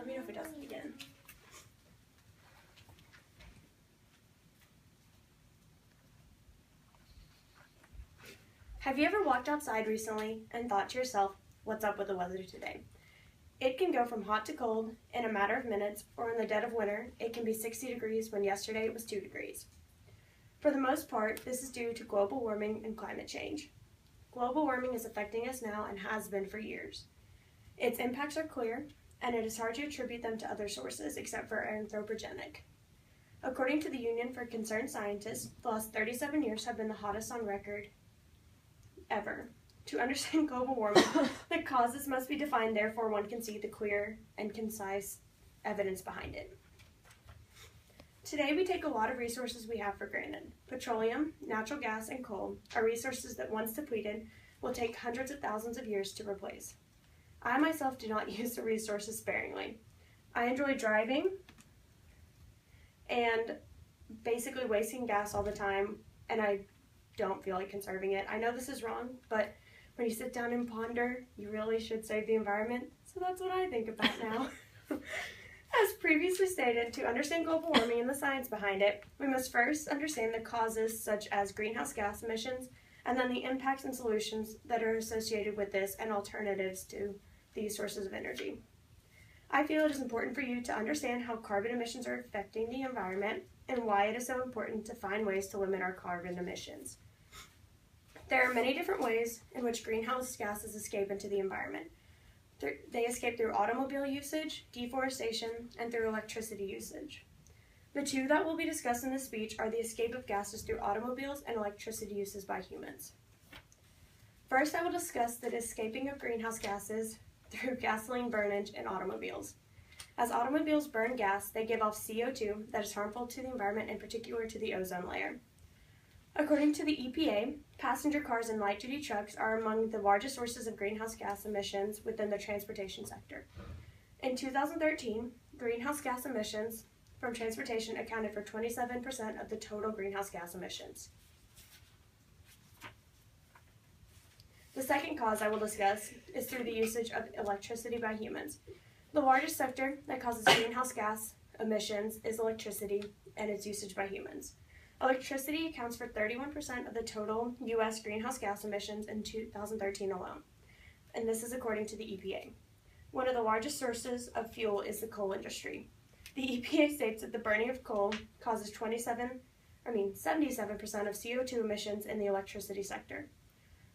Let me know if it does it again. Have you ever walked outside recently and thought to yourself, what's up with the weather today? It can go from hot to cold in a matter of minutes, or in the dead of winter, it can be 60 degrees when yesterday it was 2 degrees. For the most part, this is due to global warming and climate change. Global warming is affecting us now and has been for years. Its impacts are clear, and it is hard to attribute them to other sources except for anthropogenic. According to the Union for Concerned Scientists, the last 37 years have been the hottest on record ever. To understand global warming, the causes must be defined, therefore one can see the clear and concise evidence behind it. Today we take a lot of resources we have for granted. Petroleum, natural gas, and coal are resources that once depleted will take hundreds of thousands of years to replace. I myself do not use the resources sparingly. I enjoy driving and basically wasting gas all the time, and I don't feel like conserving it. I know this is wrong, but when you sit down and ponder, you really should save the environment. So that's what I think about now. As previously stated, to understand global warming and the science behind it, we must first understand the causes such as greenhouse gas emissions, and then the impacts and solutions that are associated with this and alternatives to these sources of energy. I feel it is important for you to understand how carbon emissions are affecting the environment and why it is so important to find ways to limit our carbon emissions. There are many different ways in which greenhouse gases escape into the environment. They escape through automobile usage, deforestation, and through electricity usage. The two that will be discussed in this speech are the escape of gases through automobiles and electricity uses by humans. First, I will discuss the escaping of greenhouse gases through gasoline burnage in automobiles. As automobiles burn gas, they give off CO2 that is harmful to the environment, in particular to the ozone layer. According to the EPA, passenger cars and light-duty trucks are among the largest sources of greenhouse gas emissions within the transportation sector. In 2013, greenhouse gas emissions from transportation accounted for 27% of the total greenhouse gas emissions. The second cause I will discuss is through the usage of electricity by humans. The largest sector that causes greenhouse gas emissions is electricity and its usage by humans. Electricity accounts for 31% of the total U.S. greenhouse gas emissions in 2013 alone, and this is according to the EPA. One of the largest sources of fuel is the coal industry. The EPA states that the burning of coal causes 77% of CO2 emissions in the electricity sector.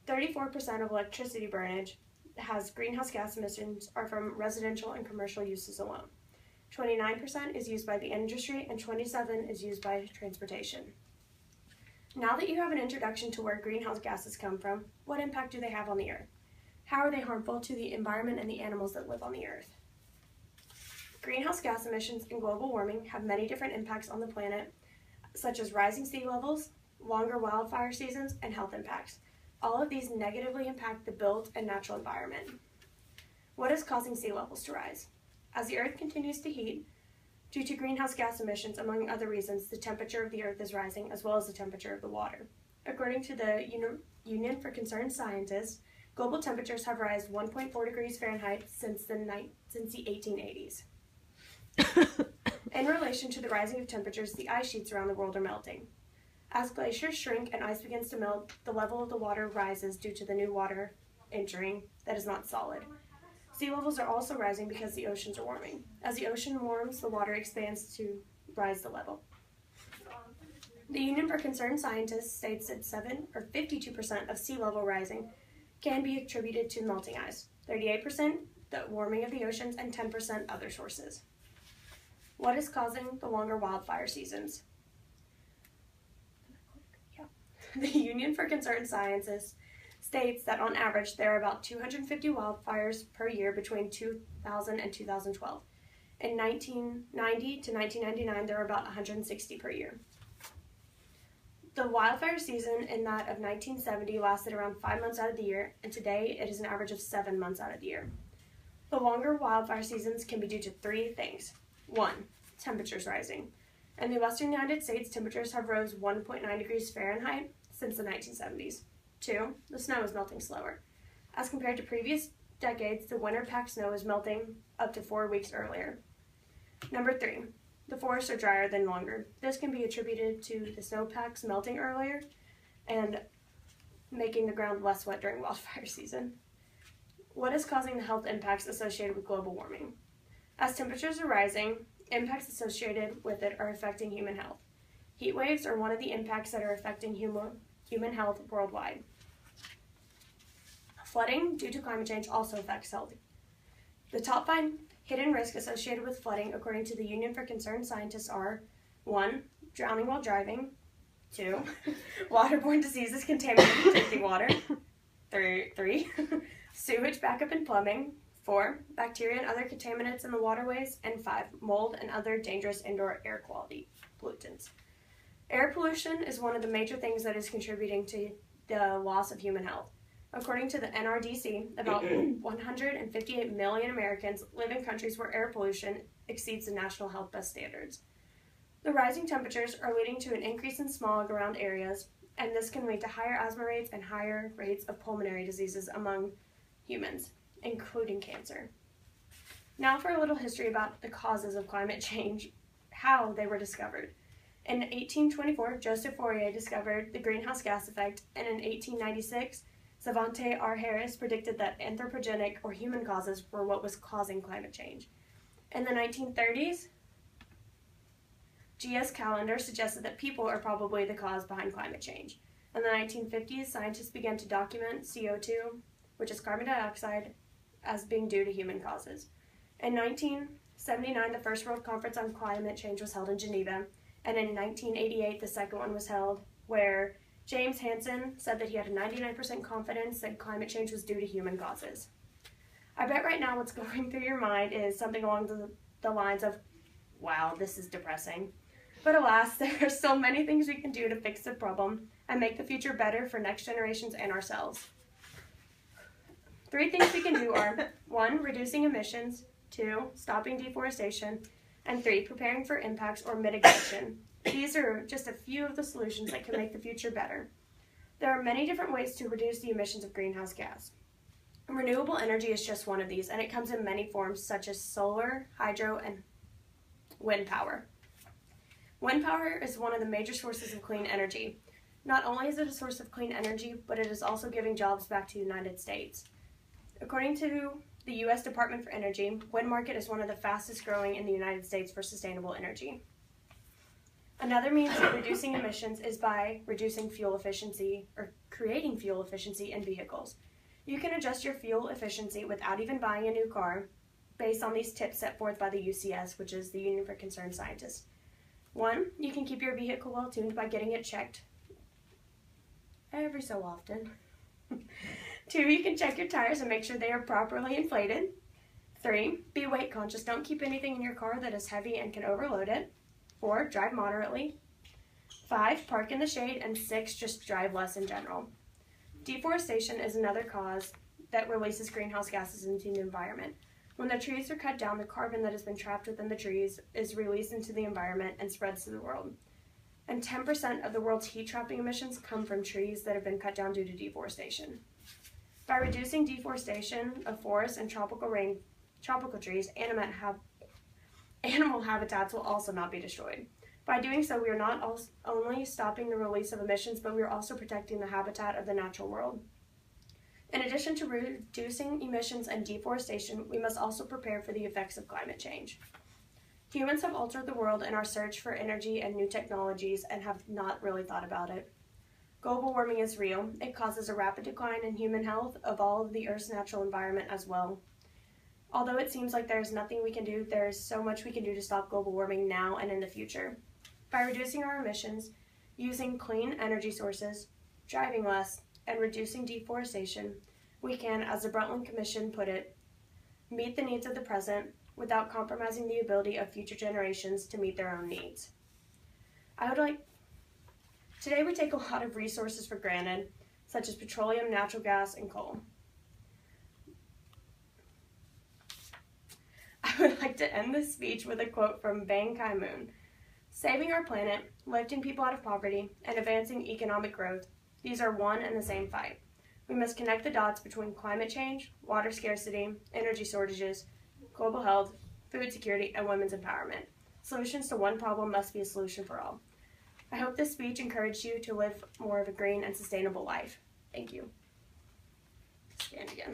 34% of electricity burnage has greenhouse gas emissions are from residential and commercial uses alone. 29% is used by the industry, and 27% is used by transportation. Now that you have an introduction to where greenhouse gases come from, what impact do they have on the earth? How are they harmful to the environment and the animals that live on the earth? Greenhouse gas emissions and global warming have many different impacts on the planet, such as rising sea levels, longer wildfire seasons, and health impacts. All of these negatively impact the built and natural environment. What is causing sea levels to rise? As the Earth continues to heat, due to greenhouse gas emissions, among other reasons, the temperature of the Earth is rising, as well as the temperature of the water. According to the Union for Concerned Scientists, global temperatures have risen 1.4 degrees Fahrenheit since the 1880s. In relation to the rising of temperatures, the ice sheets around the world are melting. As glaciers shrink and ice begins to melt, the level of the water rises due to the new water entering that is not solid. Sea levels are also rising because the oceans are warming. As the ocean warms, the water expands to rise the level. The Union for Concerned Scientists states that 52% of sea level rising can be attributed to melting ice, 38% the warming of the oceans, and 10% other sources. What is causing the longer wildfire seasons? The Union for Concerned Scientists states that on average there are about 250 wildfires per year between 2000 and 2012. In 1990 to 1999, there were about 160 per year. The wildfire season in that of 1970 lasted around 5 months out of the year, and today it is an average of 7 months out of the year. The longer wildfire seasons can be due to 3 things. 1. Temperatures rising. In the western United States, temperatures have rose 1.9 degrees Fahrenheit since the 1970s. 2. The snow is melting slower. As compared to previous decades, the winter-packed snow is melting up to 4 weeks earlier. Number 3, the forests are drier than longer. This can be attributed to the snowpacks melting earlier and making the ground less wet during wildfire season. What is causing the health impacts associated with global warming? As temperatures are rising, impacts associated with it are affecting human health. Heat waves are one of the impacts that are affecting human health worldwide. Flooding due to climate change also affects health. The top 5 hidden risks associated with flooding, according to the Union for Concerned Scientists, are 1. Drowning while driving. 2. Waterborne diseases contaminating drinking water. 3. Sewage backup and plumbing. 4. Bacteria and other contaminants in the waterways. And 5. Mold and other dangerous indoor air quality pollutants. Air pollution is one of the major things that is contributing to the loss of human health. According to the NRDC, about 158 million Americans live in countries where air pollution exceeds the national health best standards. The rising temperatures are leading to an increase in smog around areas, and this can lead to higher asthma rates and higher rates of pulmonary diseases among humans, including cancer. Now for a little history about the causes of climate change, how they were discovered. In 1824, Joseph Fourier discovered the greenhouse gas effect, and in 1896, Savante R. Harris predicted that anthropogenic or human causes were what was causing climate change. In the 1930s, G.S. Callender suggested that people are probably the cause behind climate change. In the 1950s, scientists began to document CO2, which is carbon dioxide, as being due to human causes. In 1979, the first World Conference on Climate Change was held in Geneva, and in 1988, the second one was held, where James Hansen said that he had a 99% confidence that climate change was due to human causes. I bet right now what's going through your mind is something along the lines of, wow, this is depressing. But alas, there are still many things we can do to fix the problem and make the future better for next generations and ourselves. 3 things we can do are 1. Reducing emissions, 2. Stopping deforestation, and 3. Preparing for impacts or mitigation. These are just a few of the solutions that can make the future better. There are many different ways to reduce the emissions of greenhouse gas. Renewable energy is just one of these, and it comes in many forms such as solar, hydro, and wind power. Wind power is one of the major sources of clean energy. Not only is it a source of clean energy, but it is also giving jobs back to the United States. According to the U.S. Department for Energy, wind market is one of the fastest growing in the United States for sustainable energy. Another means of reducing emissions is by reducing fuel efficiency or creating fuel efficiency in vehicles. You can adjust your fuel efficiency without even buying a new car based on these tips set forth by the UCS, which is the Union for Concerned Scientists. 1, you can keep your vehicle well tuned by getting it checked every so often. 2, you can check your tires and make sure they are properly inflated. 3, be weight conscious. Don't keep anything in your car that is heavy and can overload it. 4, drive moderately. 5, park in the shade. And 6, just drive less in general. Deforestation is another cause that releases greenhouse gases into the environment. When the trees are cut down, the carbon that has been trapped within the trees is released into the environment and spreads to the world. And 10% of the world's heat-trapping emissions come from trees that have been cut down due to deforestation. By reducing deforestation of forests and tropical trees, animal habitats will also not be destroyed. By doing so, we are not only stopping the release of emissions, but we are also protecting the habitat of the natural world. In addition to reducing emissions and deforestation, we must also prepare for the effects of climate change. Humans have altered the world in our search for energy and new technologies and have not really thought about it. Global warming is real. It causes a rapid decline in human health of all of the Earth's natural environment as well. Although it seems like there is nothing we can do, there is so much we can do to stop global warming now and in the future. By reducing our emissions, using clean energy sources, driving less, and reducing deforestation, we can, as the Brundtland Commission put it, meet the needs of the present without compromising the ability of future generations to meet their own needs. Today we take a lot of resources for granted, such as petroleum, natural gas, and coal. I would like to end this speech with a quote from Ban Ki-moon. Saving our planet, lifting people out of poverty, and advancing economic growth, these are one and the same fight. We must connect the dots between climate change, water scarcity, energy shortages, global health, food security, and women's empowerment. Solutions to one problem must be a solution for all. I hope this speech encouraged you to live more of a green and sustainable life. Thank you. Stand again.